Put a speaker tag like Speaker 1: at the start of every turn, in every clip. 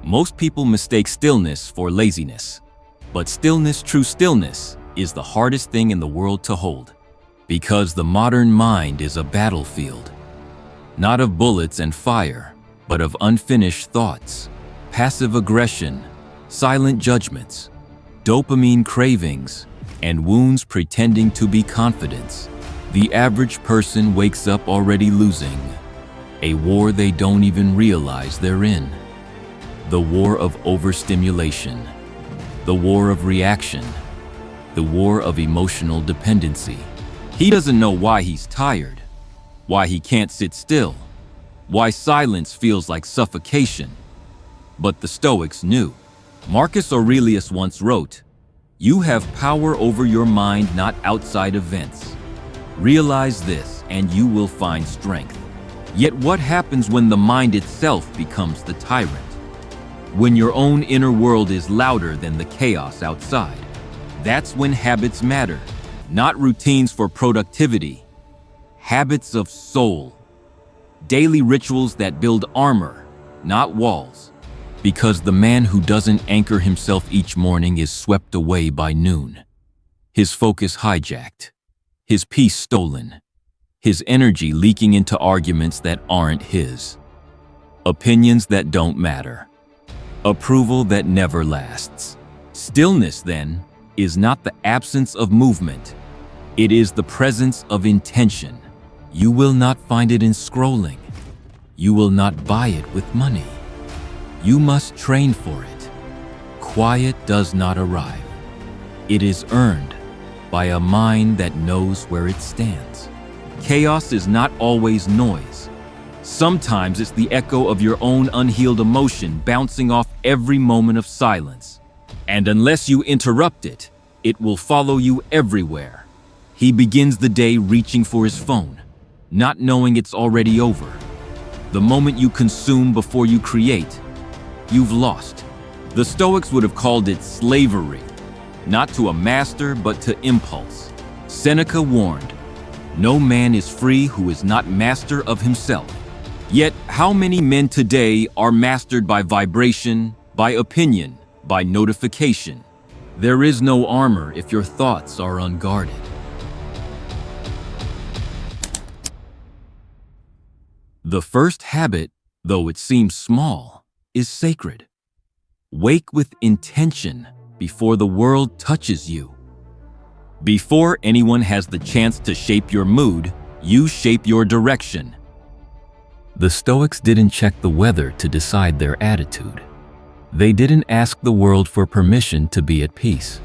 Speaker 1: Most people mistake stillness for laziness, but stillness, true stillness, is the hardest thing in the world to hold, because the modern mind is a battlefield, not of bullets and fire, but of unfinished thoughts, passive aggression, silent judgments, dopamine cravings, and wounds pretending to be confidence. The average person wakes up already losing, a war they don't even realize they're in. The war of overstimulation, the war of reaction, the war of emotional dependency. He doesn't know why he's tired, why he can't sit still, why silence feels like suffocation. But the Stoics knew. Marcus Aurelius once wrote, "You have power over your mind, not outside events. Realize this, and you will find strength." Yet what happens when the mind itself becomes the tyrant? When your own inner world is louder than the chaos outside? That's when habits matter, not routines for productivity. Habits of soul. Daily rituals that build armor, not walls. Because the man who doesn't anchor himself each morning is swept away by noon. His focus hijacked, his peace stolen, his energy leaking into arguments that aren't his, opinions that don't matter, approval that never lasts. Stillness, then, is not the absence of movement. It is the presence of intention. You will not find it in scrolling. You will not buy it with money. You must train for it. Quiet does not arrive. It is earned by a mind that knows where it stands. Chaos is not always noise. Sometimes it's the echo of your own unhealed emotion bouncing off every moment of silence. And unless you interrupt it, it will follow you everywhere. He begins the day reaching for his phone, not knowing it's already over. The moment you consume before you create, you've lost. The Stoics would have called it slavery, not to a master, but to impulse. Seneca warned, "No man is free who is not master of himself." Yet, how many men today are mastered by vibration, by opinion, by notification? There is no armor if your thoughts are unguarded. The first habit, though it seems small, is sacred. Wake with intention before the world touches you. Before anyone has the chance to shape your mood, you shape your direction. The Stoics didn't check the weather to decide their attitude. They didn't ask the world for permission to be at peace.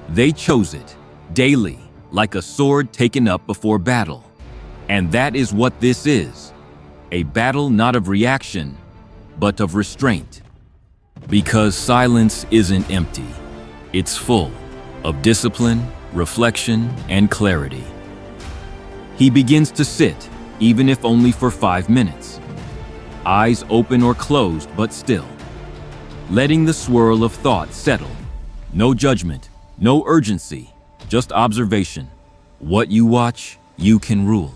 Speaker 1: They chose it, daily, like a sword taken up before battle. And that is what this is, a battle not of reaction, but of restraint. Because silence isn't empty, it's full of discipline, reflection, and clarity. He begins to sit, even if only for 5 minutes. Eyes open or closed, but still. Letting the swirl of thought settle. No judgment, no urgency, just observation. What you watch, you can rule.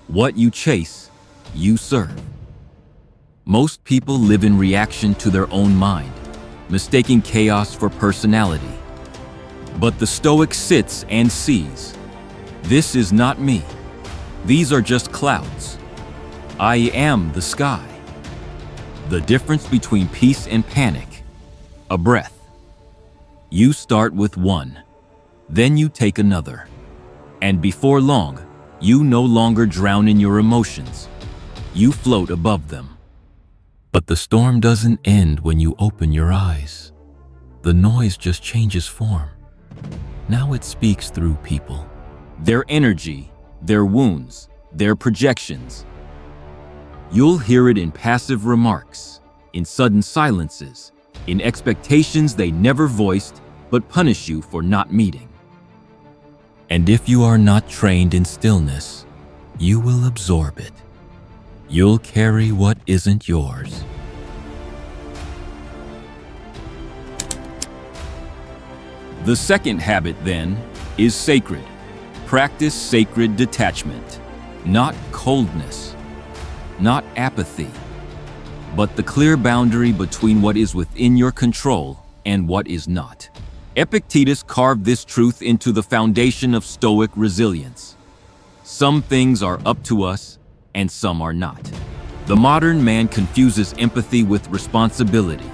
Speaker 1: What you chase, you serve. Most people live in reaction to their own mind, mistaking chaos for personality. But the Stoic sits and sees. This is not me. These are just clouds. I am the sky. The difference between peace and panic, a breath. You start with one, then you take another. And before long, you no longer drown in your emotions. You float above them. But the storm doesn't end when you open your eyes. The noise just changes form. Now it speaks through people. Their energy, their wounds, their projections. You'll hear it in passive remarks, in sudden silences, in expectations they never voiced but punish you for not meeting. And if you are not trained in stillness, you will absorb it. You'll carry what isn't yours. The second habit, then, is sacred. Practice sacred detachment, not coldness, not apathy, but the clear boundary between what is within your control and what is not. Epictetus carved this truth into the foundation of Stoic resilience. Some things are up to us, and some are not. The modern man confuses empathy with responsibility.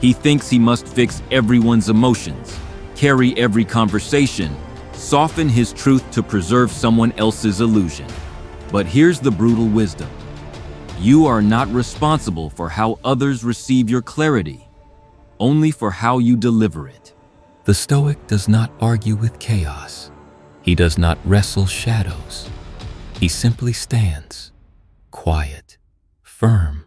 Speaker 1: He thinks he must fix everyone's emotions, carry every conversation, soften his truth to preserve someone else's illusion. But here's the brutal wisdom. You are not responsible for how others receive your clarity, only for how you deliver it. The Stoic does not argue with chaos. He does not wrestle shadows. He simply stands, quiet, firm,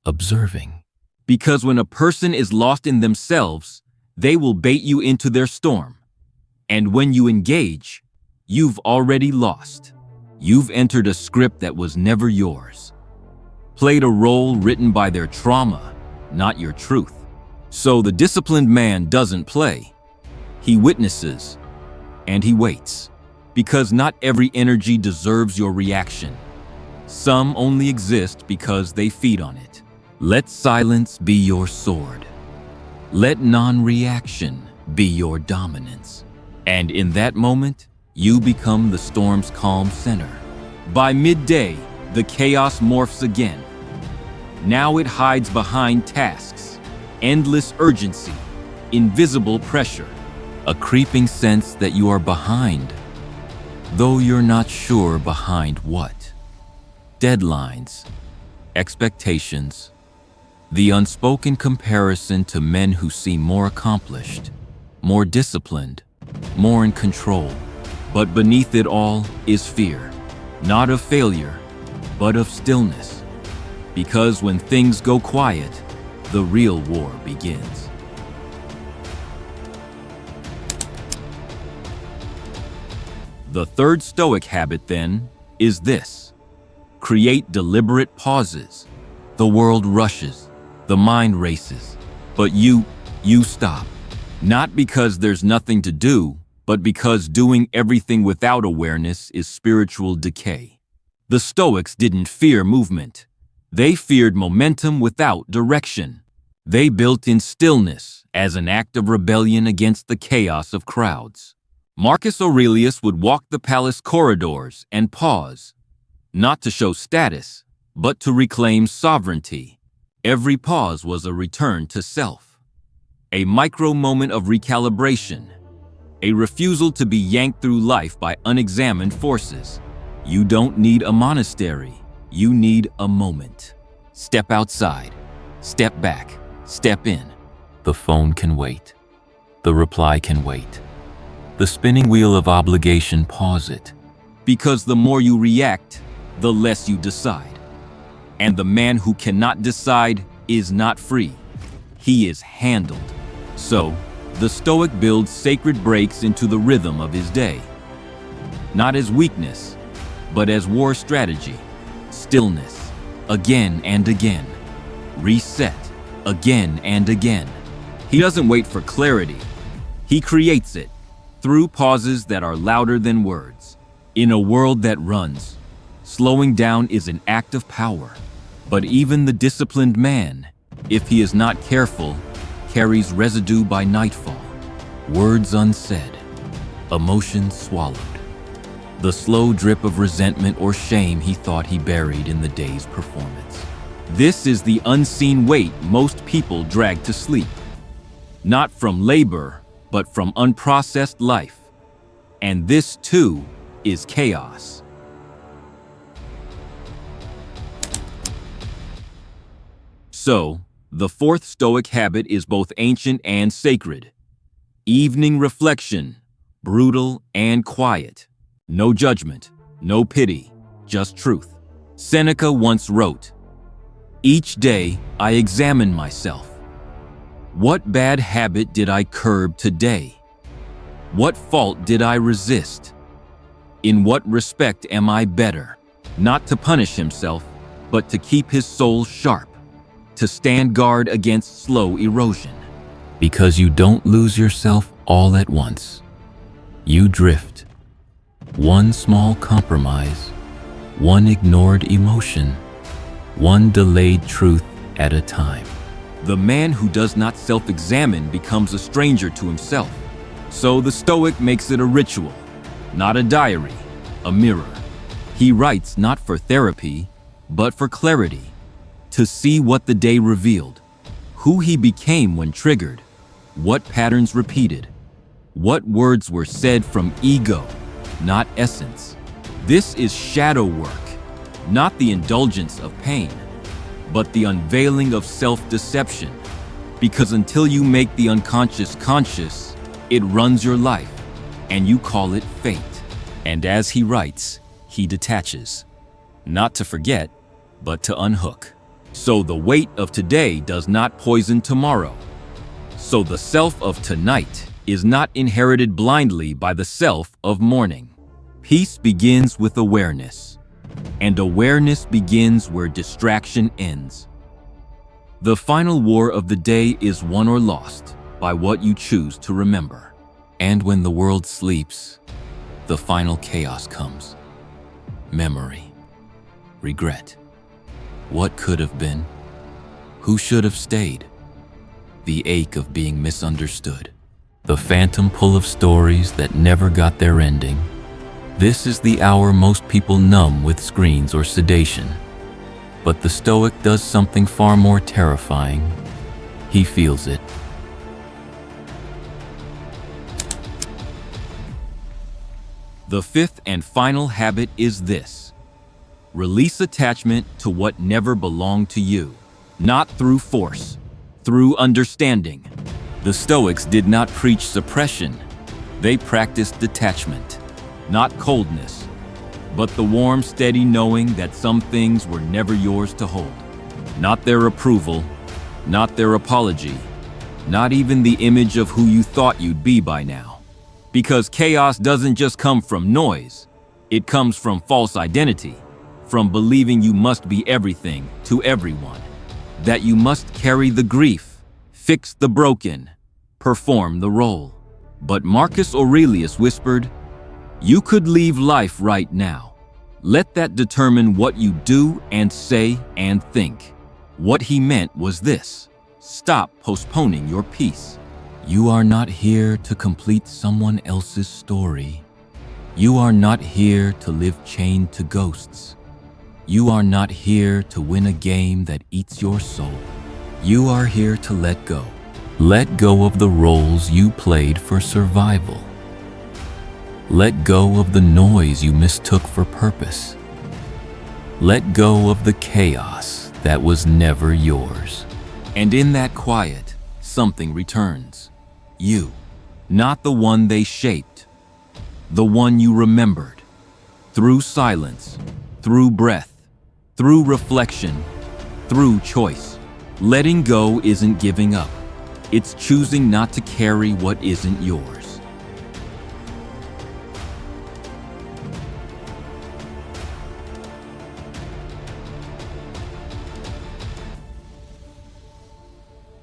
Speaker 1: observing. Because when a person is lost in themselves, they will bait you into their storm. And when you engage, you've already lost. You've entered a script that was never yours. Played a role written by their trauma, not your truth. So the disciplined man doesn't play. He witnesses, and he waits. Because not every energy deserves your reaction. Some only exist because they feed on it. Let silence be your sword. Let non-reaction be your dominance. And in that moment, you become the storm's calm center. By midday, the chaos morphs again. Now it hides behind tasks, endless urgency, invisible pressure, a creeping sense that you are behind, though you're not sure behind what. Deadlines, expectations, the unspoken comparison to men who seem more accomplished, more disciplined, more in control. But beneath it all is fear, not of failure, but of stillness. Because when things go quiet, the real war begins. The third Stoic habit, then, is this. Create deliberate pauses. The world rushes, the mind races, but you stop. Not because there's nothing to do, but because doing everything without awareness is spiritual decay. The Stoics didn't fear movement. They feared momentum without direction. They built in stillness as an act of rebellion against the chaos of crowds. Marcus Aurelius would walk the palace corridors and pause, not to show status, but to reclaim sovereignty. Every pause was a return to self, a micro moment of recalibration, a refusal to be yanked through life by unexamined forces. You don't need a monastery, you need a moment. Step outside, step back, step in. The phone can wait. The reply can wait. The spinning wheel of obligation, pause it. Because the more you react, the less you decide. And the man who cannot decide is not free. He is handled. So, the Stoic builds sacred breaks into the rhythm of his day. Not as weakness, but as war strategy. Stillness, again and again. Reset, again and again. He doesn't wait for clarity. He creates it through pauses that are louder than words. In a world that runs, slowing down is an act of power. But even the disciplined man, if he is not careful, carries residue by nightfall. Words unsaid, emotions swallowed. The slow drip of resentment or shame he thought he buried in the day's performance. This is the unseen weight most people drag to sleep. Not from labor, but from unprocessed life. And this, too, is chaos. So, the fourth Stoic habit is both ancient and sacred. Evening reflection, brutal and quiet. No judgment, no pity, just truth. Seneca once wrote, "Each day I examine myself. What bad habit did I curb today? What fault did I resist? In what respect am I better?" Not to punish himself, but to keep his soul sharp, to stand guard against slow erosion. Because you don't lose yourself all at once. You drift. One small compromise, one ignored emotion, one delayed truth at a time. The man who does not self-examine becomes a stranger to himself. So the Stoic makes it a ritual, not a diary, a mirror. He writes not for therapy, but for clarity, to see what the day revealed, who he became when triggered, what patterns repeated, what words were said from ego, not essence. This is shadow work, not the indulgence of pain, but the unveiling of self-deception. Because until you make the unconscious conscious, it runs your life, and you call it fate. And as he writes, he detaches, not to forget, but to unhook. So the weight of today does not poison tomorrow. So the self of tonight is not inherited blindly by the self of morning. Peace begins with awareness, and awareness begins where distraction ends. The final war of the day is won or lost by what you choose to remember. And when the world sleeps, the final chaos comes. Memory, regret, what could have been, who should have stayed, the ache of being misunderstood, the phantom pull of stories that never got their ending. This is the hour most people numb with screens or sedation. But the Stoic does something far more terrifying. He feels it. The fifth and final habit is this: release attachment to what never belonged to you, not through force, through understanding. The Stoics did not preach suppression. They practiced detachment, not coldness, but the warm, steady knowing that some things were never yours to hold. Not their approval, not their apology, not even the image of who you thought you'd be by now. Because chaos doesn't just come from noise, it comes from false identity, from believing you must be everything to everyone, that you must carry the grief, fix the broken, perform the role. But Marcus Aurelius whispered, "You could leave life right now. Let that determine what you do and say and think." What he meant was this: stop postponing your peace. You are not here to complete someone else's story. You are not here to live chained to ghosts. You are not here to win a game that eats your soul. You are here to let go. Let go of the roles you played for survival. Let go of the noise you mistook for purpose. Let go of the chaos that was never yours. And in that quiet, something returns. You, not the one they shaped, the one you remembered. Through silence, through breath, through reflection, through choice. Letting go isn't giving up. It's choosing not to carry what isn't yours.